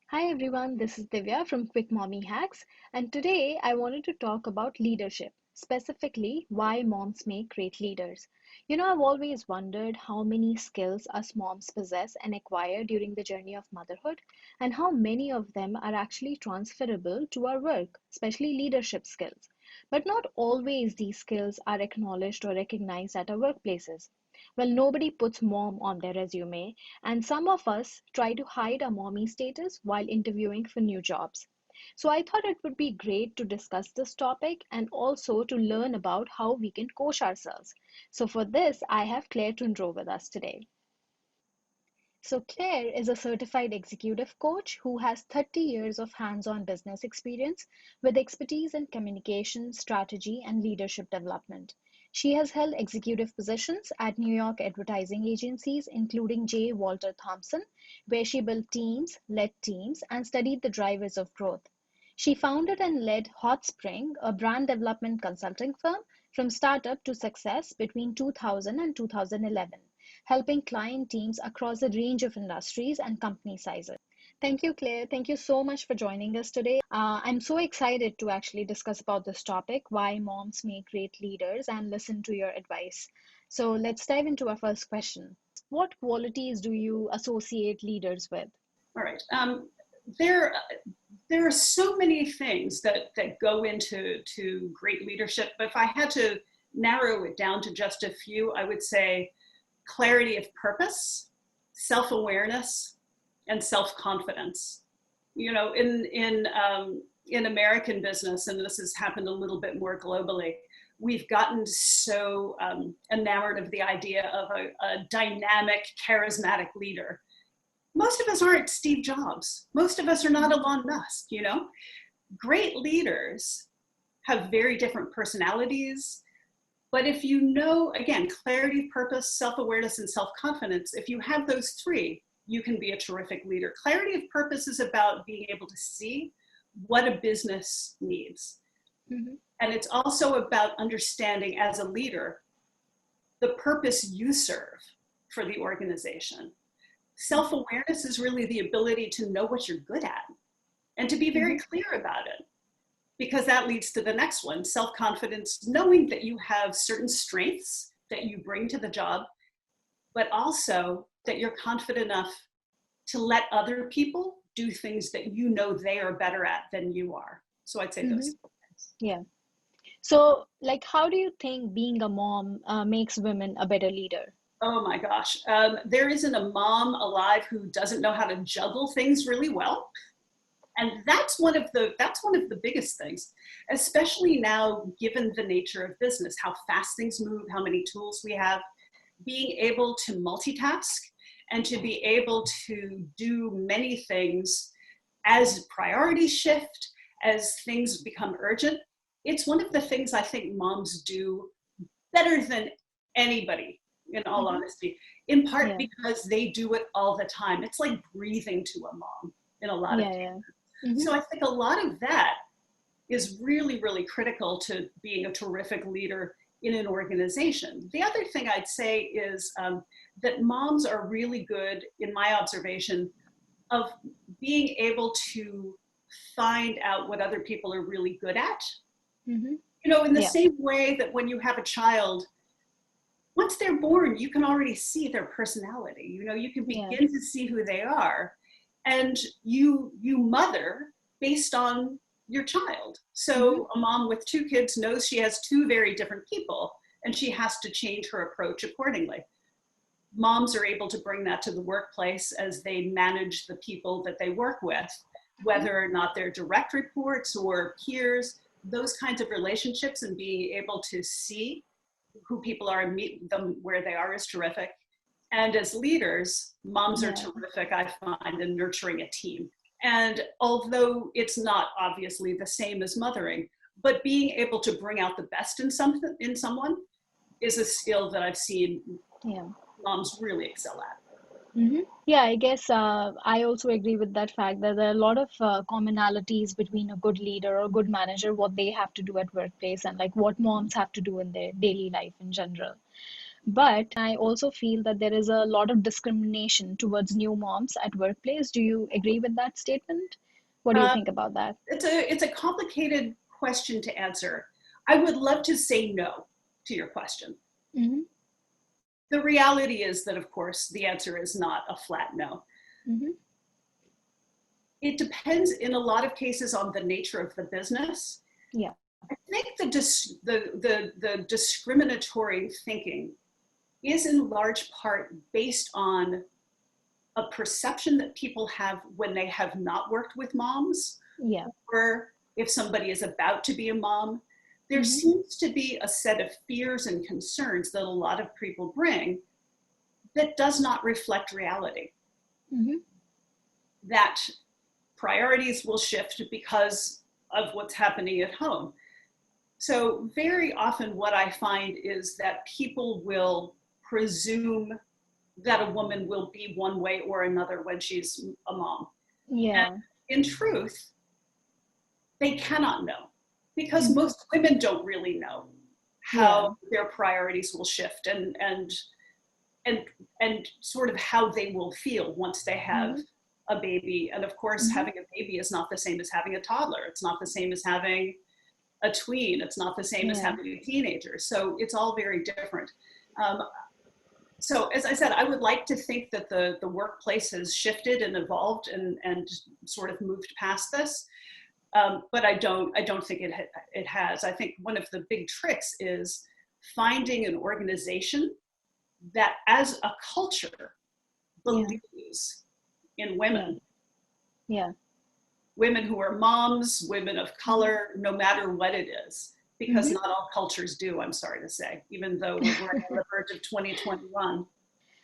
Hi everyone, this is Divya from Quick Mommy Hacks, and today I wanted to talk about leadership, specifically why moms make great leaders. I've always wondered how many skills us moms possess and acquire during the journey of motherhood, and how many of them are actually transferable to our work, especially leadership skills. But not always these skills are acknowledged or recognized at our workplaces. Well, nobody puts mom on their resume, and some of us try to hide our mommy status while interviewing for new jobs. So I thought it would be great to discuss this topic and also to learn about how we can coach ourselves. So for this, I have Claire Tondreau with us today. So Claire is a certified executive coach who has 30 years of hands-on business experience with expertise in communication, strategy, and leadership development. She has held executive positions at New York advertising agencies, including J. Walter Thompson, where she built teams, led teams, and studied the drivers of growth. She founded and led Hot Spring, a brand development consulting firm, from startup to success between 2000 and 2011, helping client teams across a range of industries and company sizes. Thank you, Claire. Thank you so much for joining us today. I'm so excited to actually discuss about this topic, why moms make great leaders, and listen to your advice. So let's dive into our first question. What qualities do you associate leaders with? All right. There, there are so many things that go into great leadership, but if I had to narrow it down to just a few, I would say clarity of purpose, self-awareness, and self-confidence. In American business, and this has happened a little bit more globally, we've gotten so enamored of the idea of a dynamic, charismatic leader. Most of us aren't Steve Jobs. Most of us are not Elon Musk. Great leaders have very different personalities. But if you know, again, clarity, purpose, self-awareness, and self-confidence, if you have those three, you can be a terrific leader. Clarity of purpose is about being able to see what a business needs. Mm-hmm. And it's also about understanding as a leader, the purpose you serve for the organization. Self-awareness is really the ability to know what you're good at and to be very clear about it, because that leads to the next one, self-confidence, knowing that you have certain strengths that you bring to the job, but also that you're confident enough to let other people do things that you know they are better at than you are. So I'd say Mm-hmm. those things. Yeah. So, how do you think being a mom makes women a better leader? Oh my gosh. There isn't a mom alive who doesn't know how to juggle things really well. And that's one of the biggest things, especially now, given the nature of business, how fast things move, how many tools we have, being able to multitask and to be able to do many things as priorities shift, as things become urgent. It's one of the things I think moms do better than anybody, in all Mm-hmm. honesty, in part Yeah, because they do it all the time. It's like breathing to a mom in a lot of yeah, cases. yeah. Mm-hmm. So I think a lot of that is really, really critical to being a terrific leader in an organization. The other thing I'd say is that moms are really good, in my observation, of being able to find out what other people are really good at. Mm-hmm. In the Yeah, same way that when you have a child, once they're born, you can already see their personality. You can yeah. begin to see who they are, and you mother based on your child. Mm-hmm. So a mom with two kids knows she has two very different people, and she has to change her approach accordingly. Moms are able to bring that to the workplace as they manage the people that they work with, whether or not they're direct reports or peers, those kinds of relationships, and being able to see who people are and meet them where they are is terrific. And as leaders, moms are Yeah. terrific, I find, in nurturing a team. And although it's not obviously the same as mothering, but being able to bring out the best in someone is a skill that I've seen Yeah. moms really excel at. Mm-hmm. Yeah, I guess I also agree with that fact that there are a lot of commonalities between a good leader or a good manager, what they have to do at workplace, and like what moms have to do in their daily life in general. But I also feel that there is a lot of discrimination towards new moms at workplace. Do you agree with that statement? What do you Uh, think about that? it's a complicated question to answer. I would love to say no to your question. Mm-hmm. The reality is that, of course, the answer is not a flat no. Mm-hmm. It depends in a lot of cases on the nature of the business. Yeah. I think the discriminatory thinking is in large part based on a perception that people have when they have not worked with moms, Yeah. or if somebody is about to be a mom. There Mm-hmm. seems to be a set of fears and concerns that a lot of people bring that does not reflect reality. Mm-hmm. That priorities will shift because of what's happening at home. So, very often, what I find is that people will presume that a woman will be one way or another when she's a mom. And Yeah. in truth, they cannot know because Mm-hmm. most women don't really know Yeah. how their priorities will shift and and sort of how they will feel once they have Mm-hmm. a baby. And of course, Mm-hmm. having a baby is not the same as having a toddler. It's not the same as having a tween. It's not the same as Yeah. having a teenager. So it's all very different. Um, so as I said, I would like to think that the workplace has shifted and evolved and sort of moved past this. But I don't think it has. I think one of the big tricks is finding an organization that as a culture Yeah. believes in Yeah. women, Yeah. women who are moms, women of Mm-hmm. color, no matter what it is, because Mm-hmm. not all cultures do, I'm sorry to say, even though we're on the verge of 2021.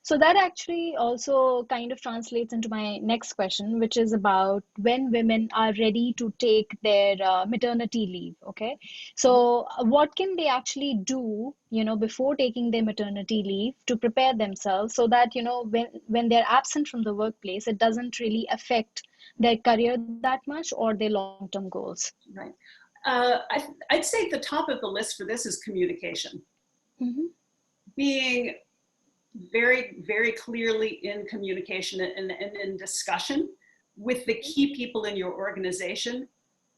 So that actually also kind of translates into my next question, which is about when women are ready to take their maternity leave. Okay. So what can they actually do, before taking their maternity leave to prepare themselves so that, when they're absent from the workplace, it doesn't really affect their career that much or their long-term goals? Right. I'd say the top of the list for this is communication. Mm-hmm. Being very, very clearly in communication and in discussion with the key people in your organization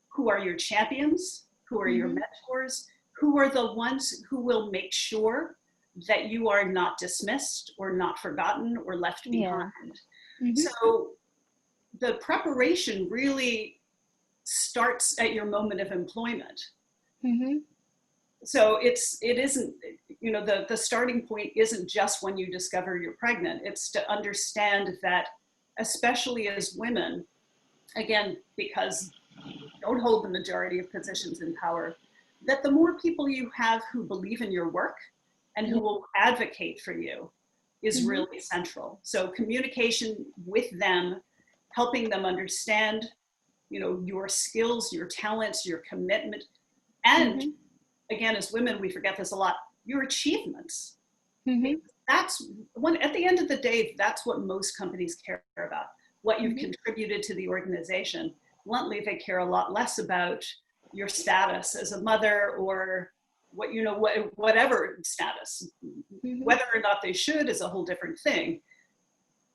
who are your champions, who are your Mm-hmm. mentors, who are the ones who will make sure that you are not dismissed or not forgotten or left Yeah. behind. Mm-hmm. So the preparation really starts at your moment of employment. Mm-hmm. So it isn't, the starting point isn't just when you discover you're pregnant. It's to understand that, especially as women, again, because don't hold the majority of positions in power, that the more people you have who believe in your work and who Yeah. will advocate for you is Mm-hmm. really central. So communication with them, helping them understand, your skills, your talents, your commitment, and Mm-hmm. again, as women, we forget this a lot, your achievements. Mm-hmm. That's one, at the end of the day, that's what most companies care about, what you've Mm-hmm. contributed to the organization. Bluntly, they care a lot less about your status as a mother or whatever status. Mm-hmm. Whether or not they should is a whole different thing.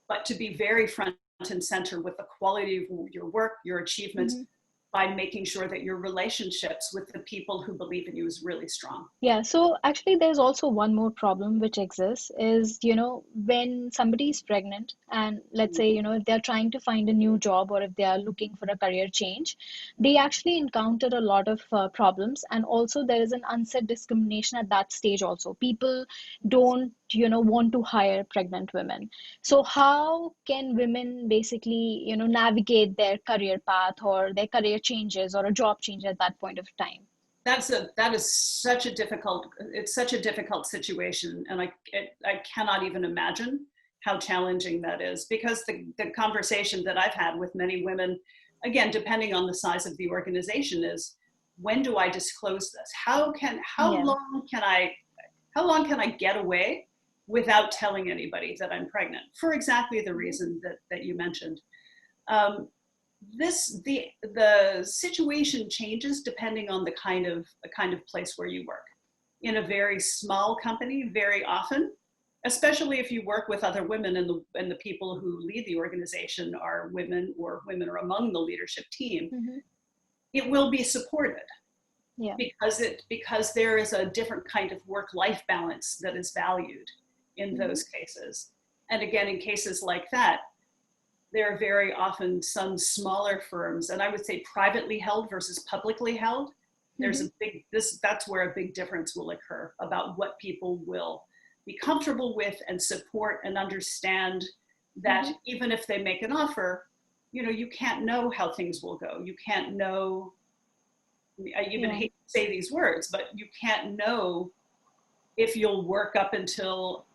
But to be very front and center with the quality of your work, your achievements, Mm-hmm. by making sure that your relationships with the people who believe in you is really strong. Yeah, so actually there's also one more problem which exists is, when somebody is pregnant and let's say, if they're trying to find a new job or if they are looking for a career change, they actually encounter a lot of problems. And also there is an unsaid discrimination at that stage also. People don't, want to hire pregnant women. So how can women basically, navigate their career path or their career changes or a job change at that point of time? That is such a difficult, it's such a difficult situation, and I cannot even imagine how challenging that is, because the conversation that I've had with many women, again, depending on the size of the organization, is when do I disclose this? Yeah. How long can I get away without telling anybody that I'm pregnant, for exactly the Mhm. reason that you mentioned. um, the situation changes depending on the kind of place where you work. in a very small company very often, especially if you work with other women and the people who lead the organization are women or women are among the leadership team, Mm-hmm. it will be supported Yeah. because there is a different kind of work-life balance that is valued in Mm-hmm. those cases. And again, in cases like that, there are very often some smaller firms, and I would say privately held versus publicly held. There's Mm-hmm. a big, that's where a big difference will occur about what people will be comfortable with and support and understand that Mm-hmm. even if they make an offer, you can't know how things will go. You can't know, I even Yeah. hate to say these words, but you can't know if you'll work up until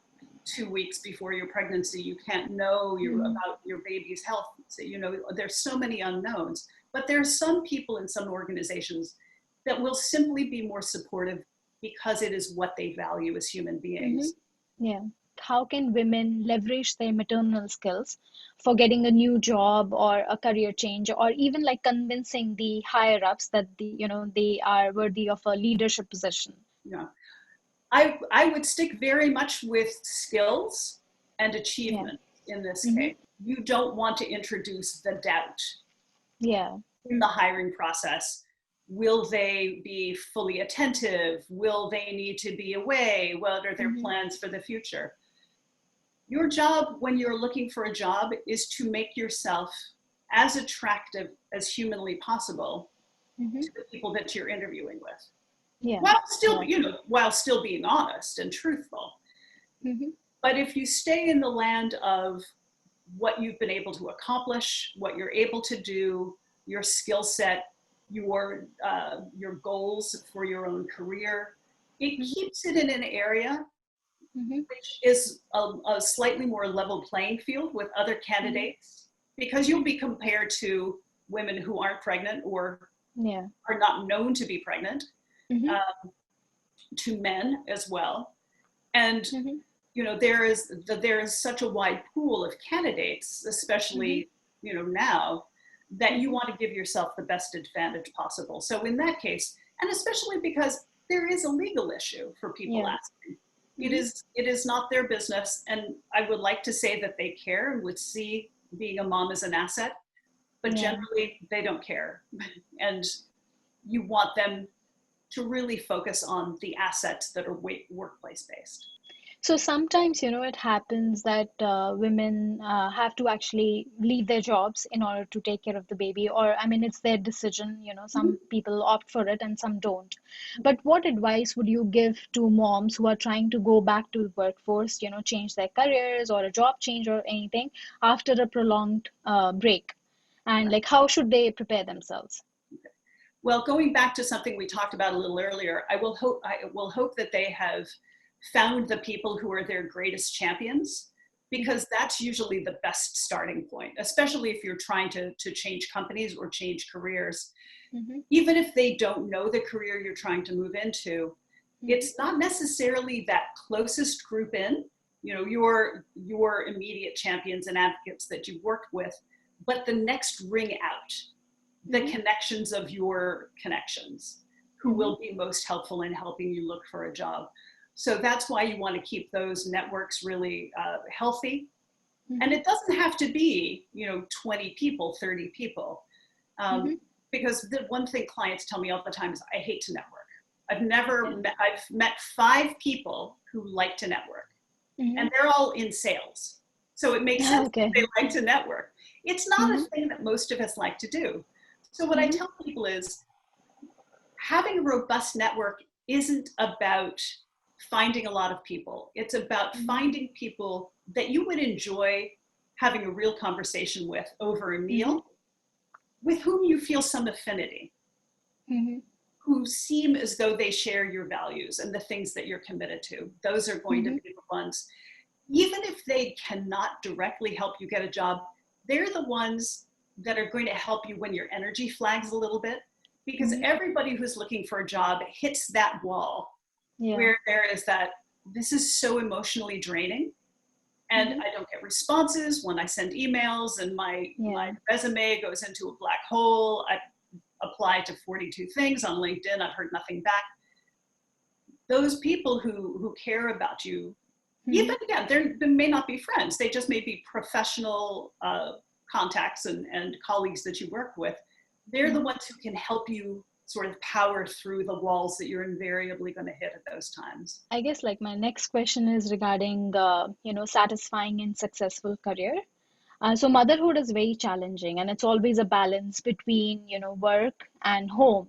2 weeks before your pregnancy. You can't know Mm-hmm. about your baby's health. So, there's so many unknowns, but there's some people in some organizations that will simply be more supportive because it is what they value as human Mm-hmm. beings. Yeah. How can women leverage their maternal skills for getting a new job or a career change, or even like convincing the higher ups that they are worthy of a leadership position? Yeah. I would stick very much with skills and Yeah. achievement in this Mm-hmm. case. You don't want to introduce the doubt Yeah. in the hiring process. Will they be fully attentive? Will they need to be away? What are their Mm-hmm. plans for the future? Your job when you're looking for a job is to make yourself as attractive as humanly possible Mm-hmm. to the people that you're interviewing with, Yeah. while still, Yeah. while still being honest and truthful. Mm-hmm. But if you stay in the land of what you've been able to accomplish, what you're able to do, your skill set, your goals for your own career, it Mm-hmm. keeps it in an area Mm-hmm. which is a slightly more level playing field with other Mm-hmm. candidates, because you'll be compared to women who aren't pregnant or Yeah. are not known to be pregnant, Mm-hmm. uh, to men as well. And Mm-hmm. there is such a wide pool of candidates, Mm-hmm. especially now, that you Mm-hmm. want to give yourself the best advantage possible. So in that case, and especially because there is a legal issue for people Yeah. asking, it Mm-hmm. is not their business. And I would like to say that they care and would see being a mom as an asset, but Yeah. generally they don't care. And you want them to really focus on the assets that are workplace based. So sometimes, it happens that women have to actually leave their jobs in order to take care of the baby, or I mean, it's their decision. Mhm. Some people opt for it and some don't. But what advice would you give to moms who are trying to go back to the workforce, change their careers or a job change or anything after a prolonged break? And like, how should they prepare themselves? Well, going back to something we talked about a little earlier, I will hope that they have found the people who are their greatest champions, Mm-hmm. because that's usually the best starting point, especially if you're trying to change companies or change careers. Mm-hmm. Even if they don't know the career you're trying to move into, Mm-hmm. it's not necessarily that closest group in, your immediate champions and advocates that you worked with, but the next ring out, the Mm-hmm. connections of your connections who Mm-hmm. will be most helpful in helping you look for a job. So that's why you want to keep those networks really healthy. And Mm-hmm. it doesn't have to be, 20 people, 30 people. Mm-hmm. Um, because the one thing clients tell me all the time is, I hate to network. Yeah. I've met 5 people who like to network, Mm-hmm. and they're all in sales. So it makes sense that Okay. they like to network. It's not a Mm-hmm. thing that most of us like to do. So what I Mm-hmm. tell people is, having a robust network isn't about finding a lot of people. It's about Mm-hmm. finding people that you would enjoy having a real conversation with over a Mm-hmm. meal, with whom you feel some affinity, Mm-hmm. who seem as though they share your values and the things that you're committed to. Those are going to Mm-hmm. be the ones, even if they cannot directly help you get a job, they're the ones that are going to help you when your energy flags a little bit. Because Mm-hmm. everybody who's looking for a job hits that wall Yeah. where there is that, this is so emotionally draining, and Mm-hmm. I don't get responses when I send emails, and my Yeah. resume goes into a black hole. I applied to 42 things on LinkedIn, I've heard nothing back. those people who care about you, even again, they may not be friends, they just may be professional contacts and colleagues that you work with. They're the ones who can help you sort of power through the walls that you're invariably going to hit at those times. I guess like my next question is regarding, satisfying and successful career. So motherhood is very challenging, and it's always a balance between, work and home.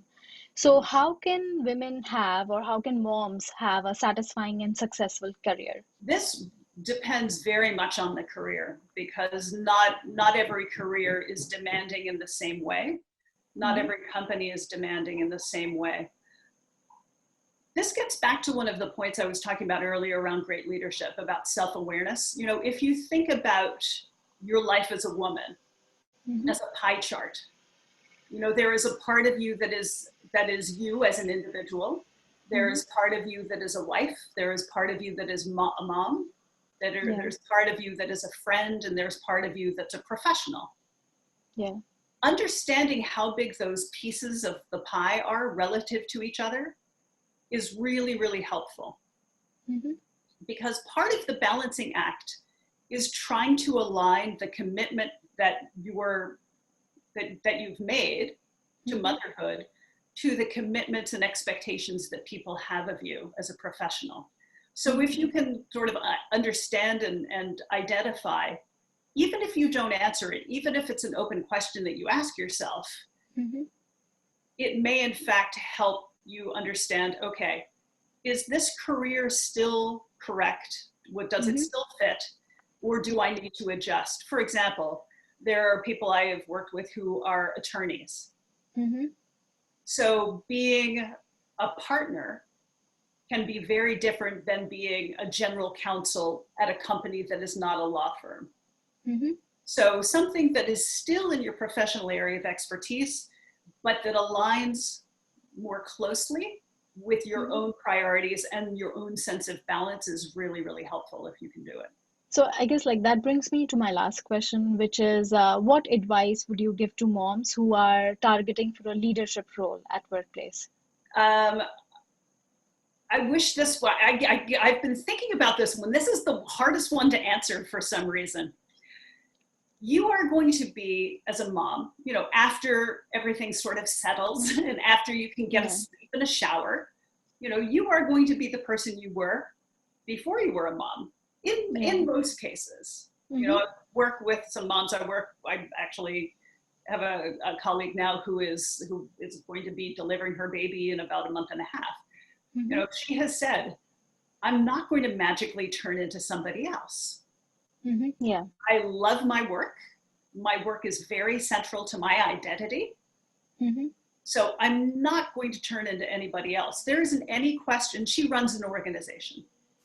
So how can women have, or how can moms have a satisfying and successful career? This depends very much on the career, because not every career is demanding in the same way. Not every company is demanding in the same way. This gets back to one of the points I was talking about earlier around great leadership, about self-awareness. If you think about your life as a woman, as a pie chart, there is a part of you that is you as an individual. There is part of you that is a wife. There is part of you that is a mom. There's part of you that is a friend, and there's part of you that's a professional. Yeah. Understanding how big those pieces of the pie are relative to each other is really, really helpful. Because part of the balancing act is trying to align the commitment that you've made to motherhood to the commitments and expectations that people have of you as a professional. So if you can sort of understand and identify, even if you don't answer it, even if it's an open question that you ask yourself, it may in fact help you understand, okay, is this career still correct? Does it still fit? Or do I need to adjust? For example, there are people I have worked with who are attorneys. So being a partner can be very different than being a general counsel at a company that is not a law firm. So something that is still in your professional area of expertise, but that aligns more closely with your own priorities and your own sense of balance is really, really helpful if you can do it. So I guess like that brings me to my last question, which is what advice would you give to moms who are targeting for a leadership role at workplace? I wish this was, I've been thinking about this one. This is the hardest one to answer for some reason. You are going to be, as a mom, after everything sort of settles and after you can get a sleep and a shower, you are going to be the person you were before you were a mom in most cases. I work with some moms. I actually have a colleague now who is going to be delivering her baby in about a month and a half. She has said, I'm not going to magically turn into somebody else. I love my work. My work is very central to my identity. So I'm not going to turn into anybody else. There isn't any question. She runs an organization.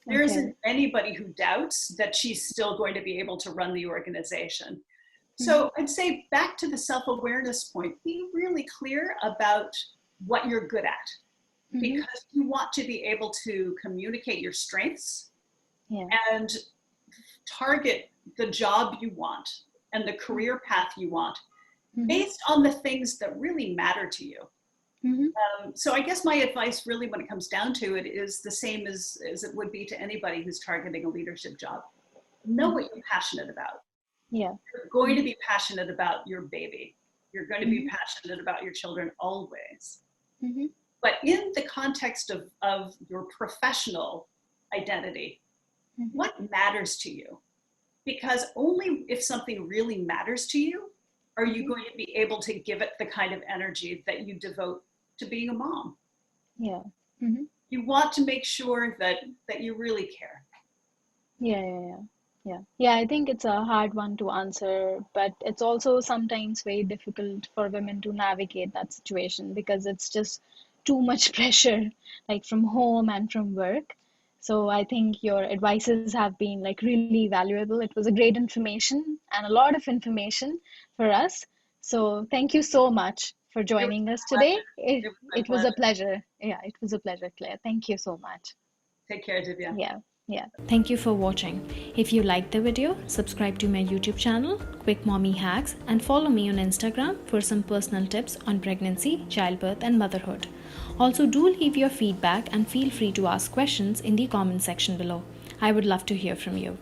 There isn't anybody who doubts that she's still going to be able to run the organization. So I'd say, back to the self-awareness point, be really clear about what you're good at, because you want to be able to communicate your strengths and target the job you want and the career path you want based on the things that really matter to you. So I guess my advice really, when it comes down to it, is the same as it would be to anybody who's targeting a leadership job. Know what you're passionate about. You're going to be passionate about your baby. You're going to be passionate about your children always. But in the context of your professional identity, what matters to you? Because only if something really matters to you are you going to be able to give it the kind of energy that you devote to being a mom. You want to make sure that you really care. I think it's a hard one to answer, but it's also sometimes very difficult for women to navigate that situation because it's just too much pressure, like from home and from work. So I think your advices have been like really valuable. It was a great information and a lot of information for us. So thank you so much for joining us today. It was a pleasure. Yeah, it was a pleasure, Claire. Thank you so much. Take care, Divya. Yeah. Thank you for watching. If you liked the video, subscribe to my YouTube channel, Quick Mommy Hacks, and follow me on Instagram for some personal tips on pregnancy, childbirth, and motherhood. Also, do leave your feedback and feel free to ask questions in the comment section below. I would love to hear from you.